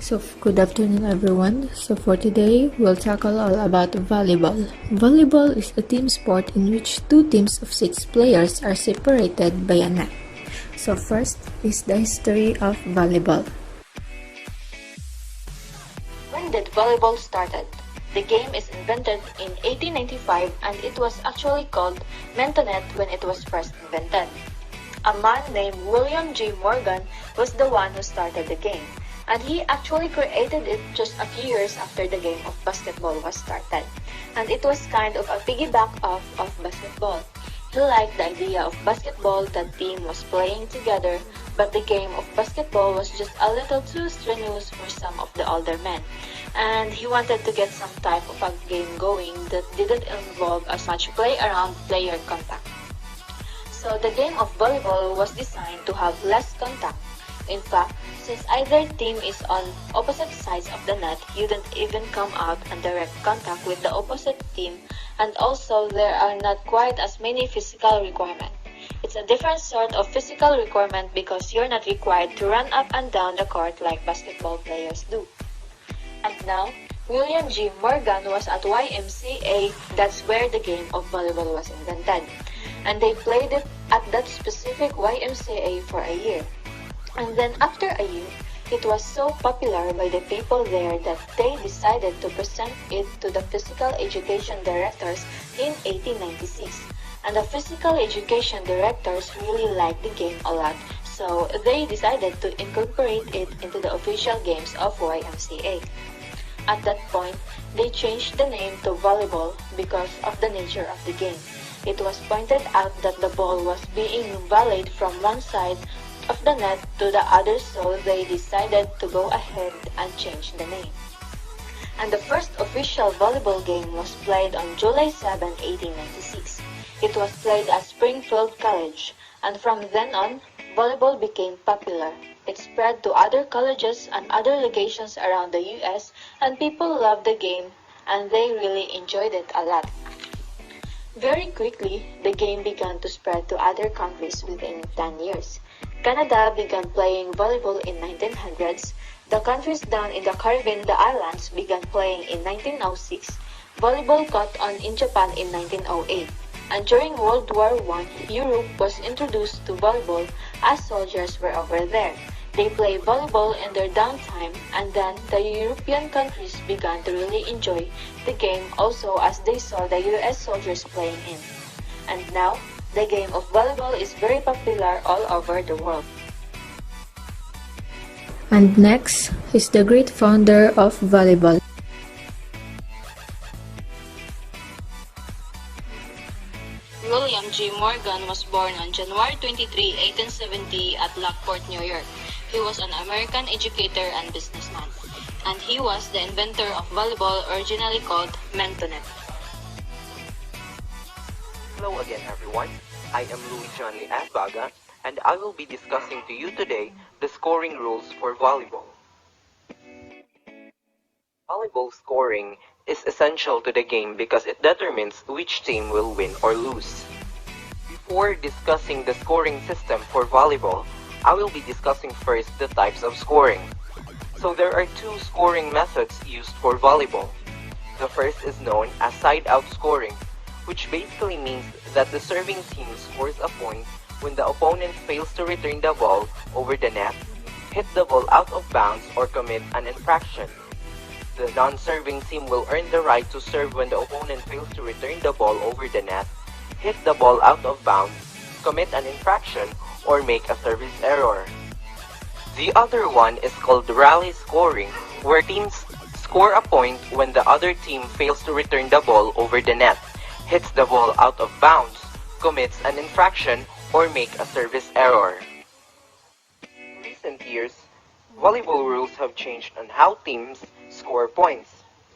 Good afternoon everyone. For today, we'll tackle all about volleyball. Volleyball is a team sport in which two teams of 6 players are separated by a net. First is the history of volleyball. When did volleyball started? The game is invented in 1895 and it was actually called mentonet when it was first invented. A man named William J. Morgan was the one who started the game, and he actually created it just a few years after the game of basketball was started. And it was kind of a piggyback off of basketball. He liked the idea of basketball that team was playing together, but the game of basketball was just a little too strenuous for some of the older men. And he wanted to get some type of a game going that didn't involve as much play around player contact. So the game of volleyball was designed to have less contact. In fact, since either team is on opposite sides of the net, you don't even come out and direct contact with the opposite team, and also there are not quite as many physical requirements. It's a different sort of physical requirement because you're not required to run up and down the court like basketball players do. And now, William G. Morgan was at YMCA, that's where the game of volleyball was invented. And they played it at that specific YMCA for a year. And then after a year, it was so popular by the people there that they decided to present it to the physical education directors in 1896. And the physical education directors really liked the game a lot, so they decided to incorporate it into the official games of YMCA. At that point, they changed the name to volleyball because of the nature of the game. It was pointed out that the ball was being volleyed from one side of the net to the other, so they decided to go ahead and change the name. And the first official volleyball game was played on July 7, 1896. It was played at Springfield College, and from then on, volleyball became popular. It spread to other colleges and other locations around the US, and people loved the game, and they really enjoyed it a lot. Very quickly, the game began to spread to other countries within 10 years. Canada began playing volleyball in 1900s. The countries down in the Caribbean, the islands, began playing in 1906. Volleyball caught on in Japan in 1908. And during World War I, Europe was introduced to volleyball as soldiers were over there. They played volleyball in their downtime, and then the European countries began to really enjoy the game also as they saw the US soldiers playing in. And now, the game of volleyball is very popular all over the world. And next is the great founder of volleyball. William J. Morgan was born on January 23, 1870 at Lockport, New York. He was an American educator and businessman, and he was the inventor of volleyball, originally called mentonet. Hello again everyone, I am Louis John Lee Asbaga, and I will be discussing to you today the scoring rules for volleyball. Volleyball scoring is essential to the game because it determines which team will win or lose. Before discussing the scoring system for volleyball, I will be discussing first the types of scoring. So there are two scoring methods used for volleyball. The first is known as side-out scoring, which basically means that the serving team scores a point when the opponent fails to return the ball over the net, hit the ball out of bounds, or commit an infraction. The non-serving team will earn the right to serve when the opponent fails to return the ball over the net, hit the ball out of bounds, commit an infraction, or make a service error. The other one is called rally scoring, where teams score a point when the other team fails to return the ball over the net, hits the ball out of bounds, commits an infraction, or make a service error. In recent years, volleyball rules have changed on how teams score points.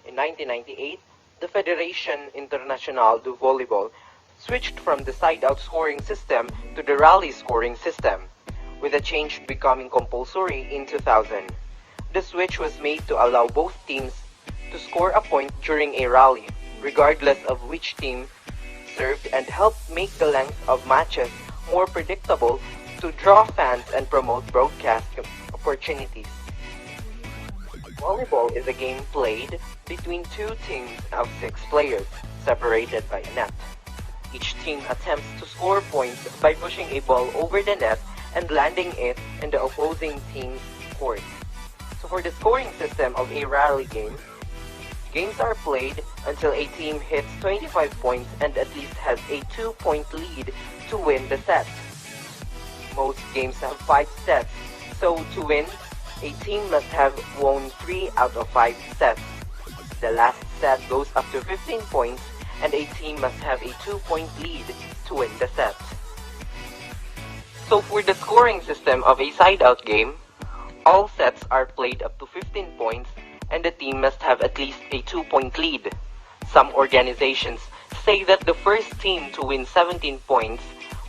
In 1998, the Fédération Internationale du Volleyball switched from the side-out scoring system to the rally scoring system, with the change becoming compulsory in 2000. The switch was made to allow both teams to score a point during a rally, regardless of which team served, and help make the length of matches more predictable to draw fans and promote broadcast opportunities. Volleyball is a game played between two teams of 6 players, separated by a net. Each team attempts to score points by pushing a ball over the net and landing it in the opposing team's court. So for the scoring system of a rally game, games are played until a team hits 25 points and at least has a 2-point lead to win the set. Most games have 5 sets, so to win, a team must have won 3 out of 5 sets. The last set goes up to 15 points and a team must have a 2-point lead to win the set. So for the scoring system of a side-out game, all sets are played up to 15 points and the team must have at least a 2-point lead. Some organizations say that the first team to win 17 points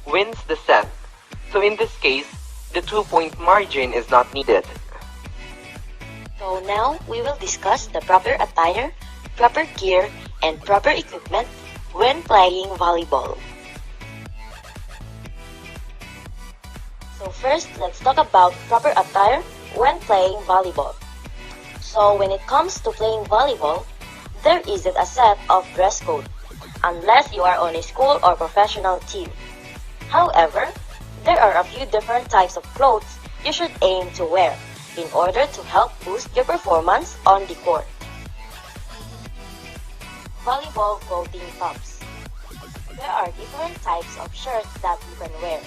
wins the set. So in this case, the 2-point margin is not needed. So now we will discuss the proper attire, proper gear, and proper equipment when playing volleyball. So first, let's talk about proper attire when playing volleyball. So when it comes to playing volleyball, there isn't a set of dress code, unless you are on a school or professional team. However, there are a few different types of clothes you should aim to wear in order to help boost your performance on the court. Volleyball clothing tops. There are different types of shirts that you can wear.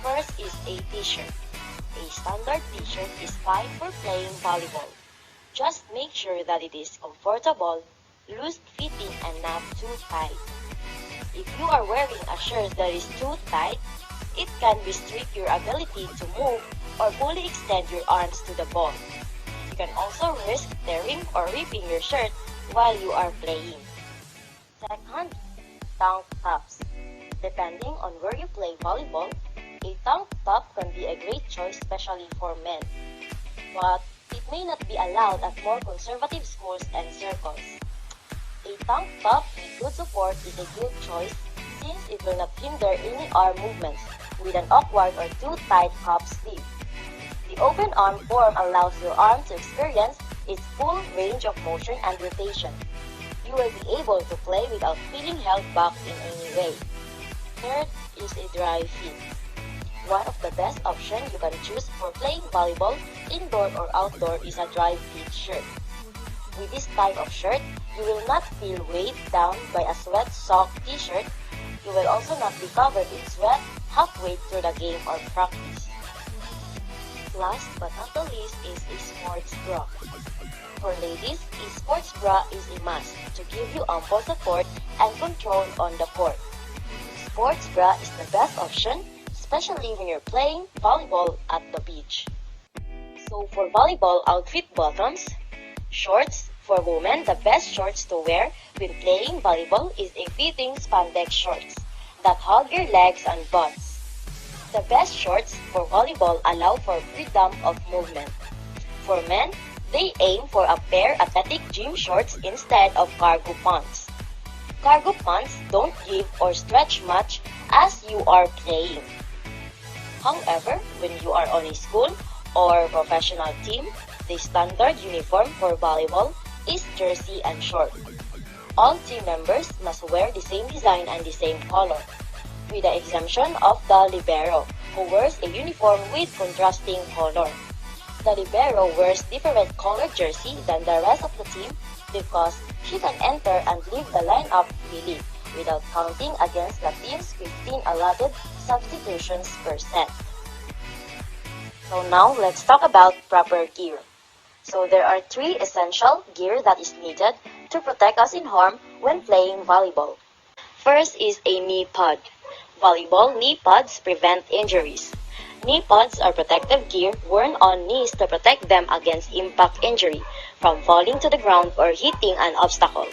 First is a t-shirt. A standard t-shirt is fine for playing volleyball. Just make sure that it is comfortable, loose-fitting, and not too tight. If you are wearing a shirt that is too tight, it can restrict your ability to move or fully extend your arms to the ball. You can also risk tearing or ripping your shirt while you are playing. Second, tank tops. Depending on where you play volleyball, a tank top can be a great choice, especially for men. But it may not be allowed at more conservative schools and circles. A tank top with good support is a good choice since it will not hinder any arm movements with an awkward or too tight cuff sleeve. The open arm form allows your arm to experience its full range of motion and rotation. You will be able to play without feeling held back in any way. Third is a dry fit. One of the best options you can choose for playing volleyball, indoor or outdoor, is a dry fit shirt. With this type of shirt, you will not feel weighed down by a sweat-soaked t-shirt. You will also not be covered in sweat halfway through the game or practice. Last but not the least is a sports bra. For ladies, a sports bra is a must to give you ample support and control on the court. Sports bra is the best option, especially when you're playing volleyball at the beach. So for volleyball outfit bottoms, shorts. For women, the best shorts to wear when playing volleyball is a fitting spandex shorts that hug your legs and butts. The best shorts for volleyball allow for freedom of movement. For men, they aim for a pair of athletic gym shorts instead of cargo pants. Cargo pants don't give or stretch much as you are playing. However, when you are on a school or professional team, the standard uniform for volleyball is jersey and short. All team members must wear the same design and the same color, with the exemption of the libero, who wears a uniform with contrasting color. The libero wears different colored jersey than the rest of the team because she can enter and leave the lineup freely without counting against the team's 15 allotted substitutions per set. So now let's talk about proper gear. So there are 3 essential gear that is needed to protect us in harm when playing volleyball. First is a knee pad. Volleyball knee pads prevent injuries. Knee pads are protective gear worn on knees to protect them against impact injury from falling to the ground or hitting an obstacle,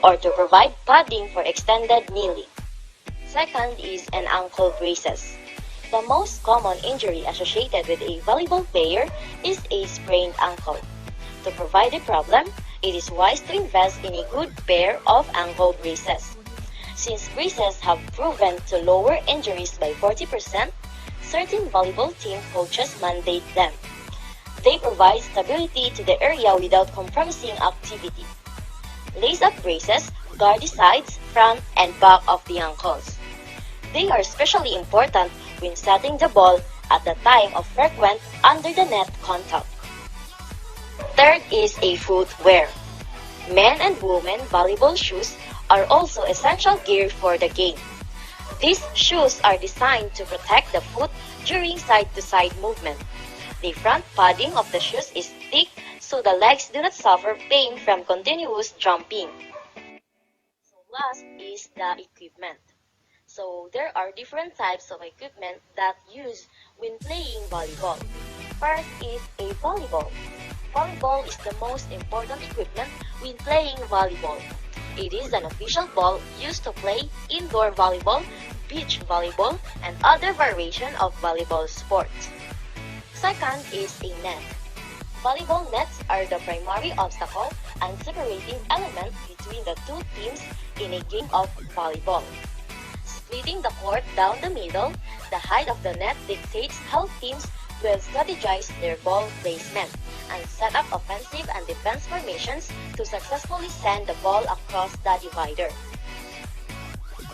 or to provide padding for extended kneeling. Second is an ankle braces. The most common injury associated with a volleyball player is a sprained ankle. To provide a problem, it is wise to invest in a good pair of ankle braces. Since braces have proven to lower injuries by 40%, certain volleyball team coaches mandate them. They provide stability to the area without compromising activity. Lace-up braces guard the sides, front, and back of the ankles. They are especially important when setting the ball at the time of frequent under-the-net contact. Third is a footwear. Men and women volleyball shoes are also essential gear for the game. These shoes are designed to protect the foot during side-to-side movement. The front padding of the shoes is thick so the legs do not suffer pain from continuous jumping. So last is the equipment. So there are different types of equipment that used when playing volleyball. First is a volleyball. Volleyball is the most important equipment when playing volleyball. It is an official ball used to play indoor volleyball, beach volleyball, and other variation of volleyball sports. Second is a net. Volleyball nets are the primary obstacle and separating element between the two teams in a game of volleyball. Splitting the court down the middle, the height of the net dictates how teams will strategize their ball placement and set up offensive and defense formations to successfully send the ball across the divider.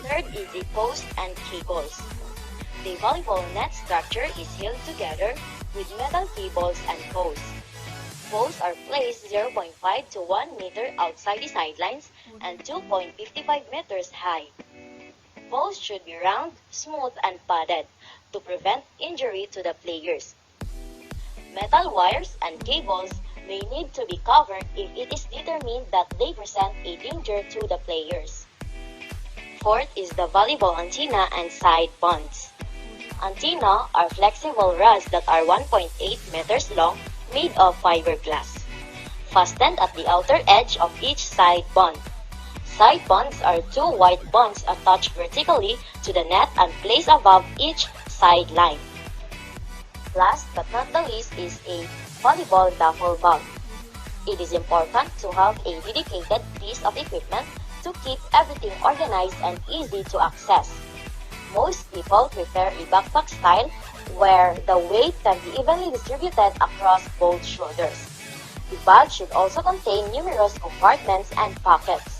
Third is the post and cables. The volleyball net structure is held together with metal cables and posts. Posts are placed 0.5 to 1 meter outside the sidelines and 2.55 meters high. Posts should be round, smooth, and padded to prevent injury to the players. Metal wires and cables may need to be covered if it is determined that they present a danger to the players. Fourth is the volleyball antenna and side bonds. Antenna are flexible rods that are 1.8 meters long made of fiberglass, fastened at the outer edge of each side bond. Side bonds are two white bonds attached vertically to the net and placed above each side line. Last but not the least is a volleyball duffel bag. It is important to have a dedicated piece of equipment to keep everything organized and easy to access. Most people prefer a backpack style where the weight can be evenly distributed across both shoulders. The bag should also contain numerous compartments and pockets.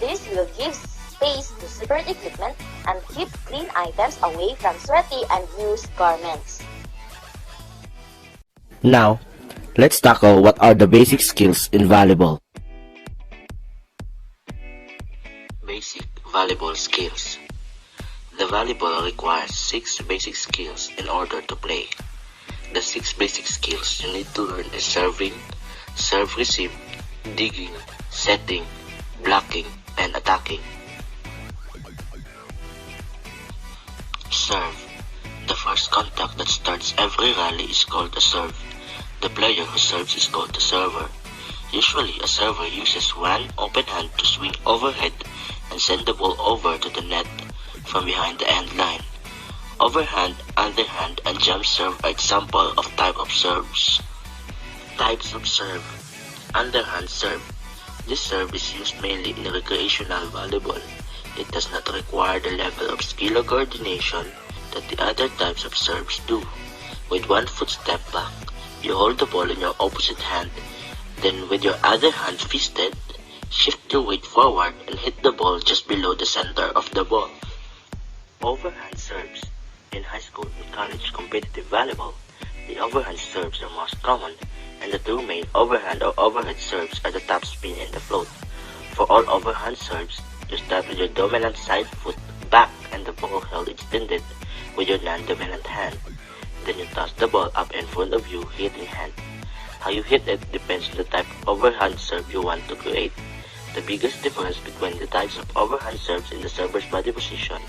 This will give space to separate equipment and keep clean items away from sweaty and used garments. Now, let's tackle what are the basic skills in volleyball. Basic volleyball skills. The volleyball requires 6 basic skills in order to play. The 6 basic skills you need to learn is serving, serve receive, digging, setting, blocking, and attacking. Serve. The first contact that starts every rally is called a serve. The player who serves is called the server. Usually, a server uses one open hand to swing overhead and send the ball over to the net from behind the end line. Overhand, underhand, and jump serve are examples of type of serves. Types of serve. Underhand serve. This serve is used mainly in recreational volleyball. It does not require the level of skill or coordination that the other types of serves do. With one foot step back, you hold the ball in your opposite hand. Then with your other hand fisted, shift your weight forward and hit the ball just below the center of the ball. Overhand serves. In high school and college competitive volleyball, the overhand serves are most common, and the two main overhand or overhead serves are the top spin and the float. For all overhand serves, you start with your dominant side foot back and the ball held extended with your non-dominant hand. Then you toss the ball up in front of you, hitting hand. How you hit it depends on the type of overhand serve you want to create. The biggest difference between the types of overhand serves in the server's body position,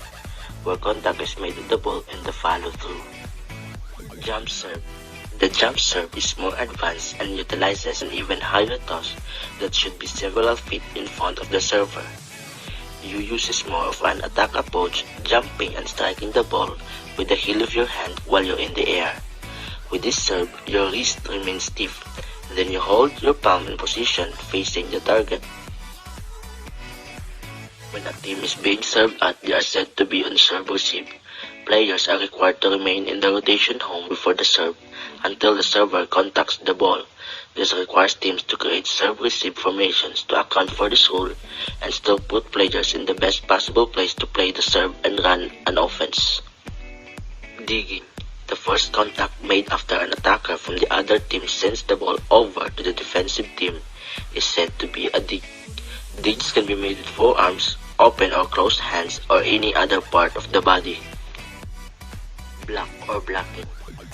where contact is made with the ball, and the follow-through. Jump serve. The jump serve is more advanced and utilizes an even higher toss that should be several feet in front of the server. You use more of an attack approach, jumping and striking the ball with the heel of your hand while you're in the air. With this serve, your wrist remains stiff, then you hold your palm in position facing the target. When When a team is being served at, they are said to be on serve receive. Players are required to remain in the rotation home before the serve until the server contacts the ball. This requires teams to create serve-receive formations to account for this rule and still put players in the best possible place to play the serve and run an offense. Digging. The first contact made after an attacker from the other team sends the ball over to the defensive team is said to be a dig. Digs can be made with forearms, open or closed hands, or any other part of the body. Block or blocking.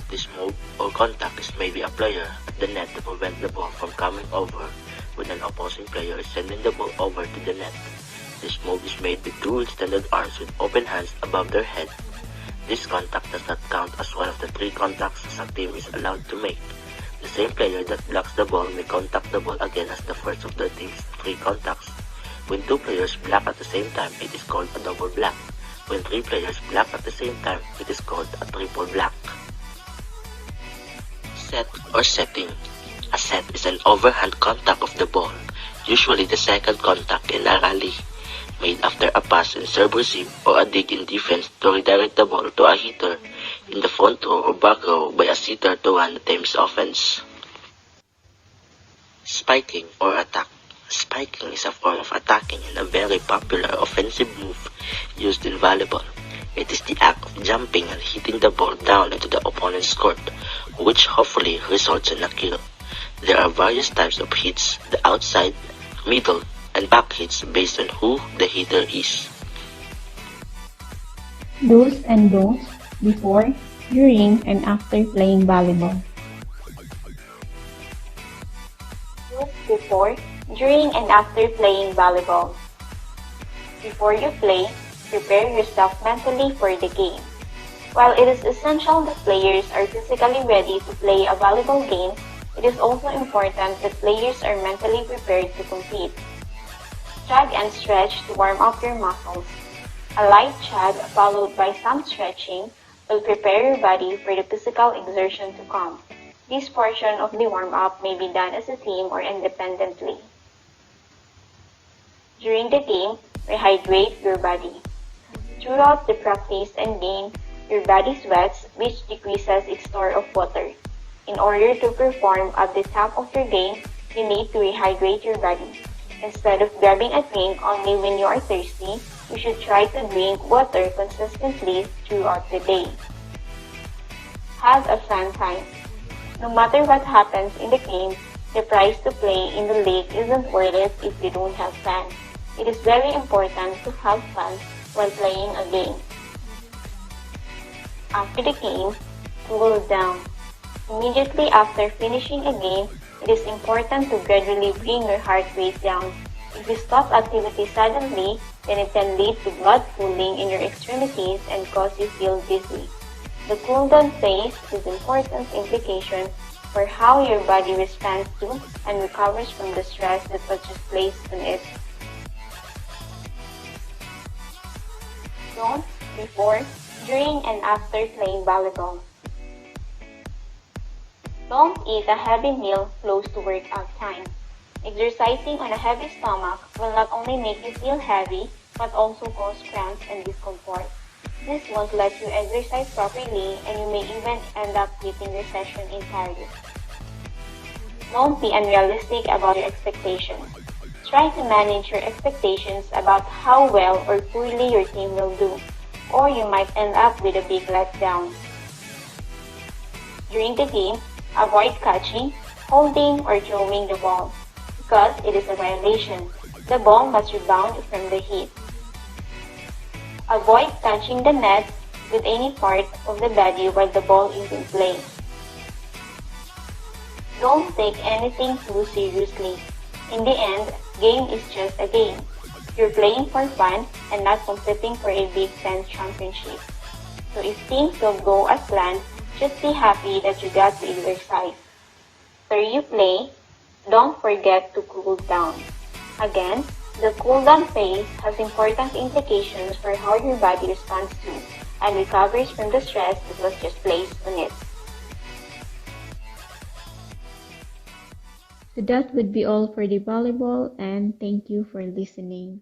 This move or contact is made by a player at the net to prevent the ball from coming over when an opposing player is sending the ball over to the net. This move is made with two extended arms with open hands above their head. This contact does not count as one of the three contacts a team is allowed to make. The same player that blocks the ball may contact the ball again as the first of the team's three contacts. When two players block at the same time, it is called a double block. When three players block at the same time, it is called a triple block. Set or setting. A set is an overhand contact of the ball, usually the second contact in a rally, made after a pass in serve receive or a dig in defense to redirect the ball to a hitter in the front row or back row by a setter to run the team's offense. Spiking or attack. Spiking is a form of attacking and a very popular offensive move used in volleyball. It is the act of jumping and hitting the ball down into the opponent's court, which hopefully results in a kill. There are various types of hits, the outside, middle, and back hits based on who the hitter is. Do's and don'ts before, during, and after playing volleyball. Do's before, during, and after playing volleyball. Before you play, prepare yourself mentally for the game. While it is essential that players are physically ready to play a volleyball game, it is also important that players are mentally prepared to compete. Jog and stretch to warm up your muscles. A light jog followed by some stretching will prepare your body for the physical exertion to come. This portion of the warm-up may be done as a team or independently. During the game, rehydrate your body. Throughout the practice and game, your body sweats, which decreases its store of water. In order to perform at the top of your game, you need to rehydrate your body. Instead of grabbing a drink only when you are thirsty, you should try to drink water consistently throughout the day. Have a fun time. No matter what happens in the game, the price to play in the league isn't worth it if you don't have fun. It is very important to have fun while playing a game. After the game, cool down. Immediately after finishing a game, it is important to gradually bring your heart rate down. If you stop activity suddenly, then it can lead to blood pooling in your extremities and cause you feel dizzy. The cool down phase is important implication for how your body responds to and recovers from the stress that was just placed on it. Don't before, during, and after playing volleyball. Don't eat a heavy meal close to workout time. Exercising on a heavy stomach will not only make you feel heavy, but also cause cramps and discomfort. This won't let you exercise properly, and you may even end up quitting your session entirely. Don't be unrealistic about your expectations. Try to manage your expectations about how well or poorly your team will do, or you might end up with a big letdown. During the game, avoid catching, holding, or throwing the ball, because it is a violation. The ball must rebound from the hit. Avoid touching the net with any part of the body while the ball is in play. Don't take anything too seriously. In the end, game is just a game. You're playing for fun and not competing for a Big Ten championship. So if things don't go as planned, just be happy that you got to exercise. After you play, don't forget to cool down. Again, the cool down phase has important implications for how your body responds to and recovers from the stress that was just placed on it. So that would be all for the volleyball, and thank you for listening.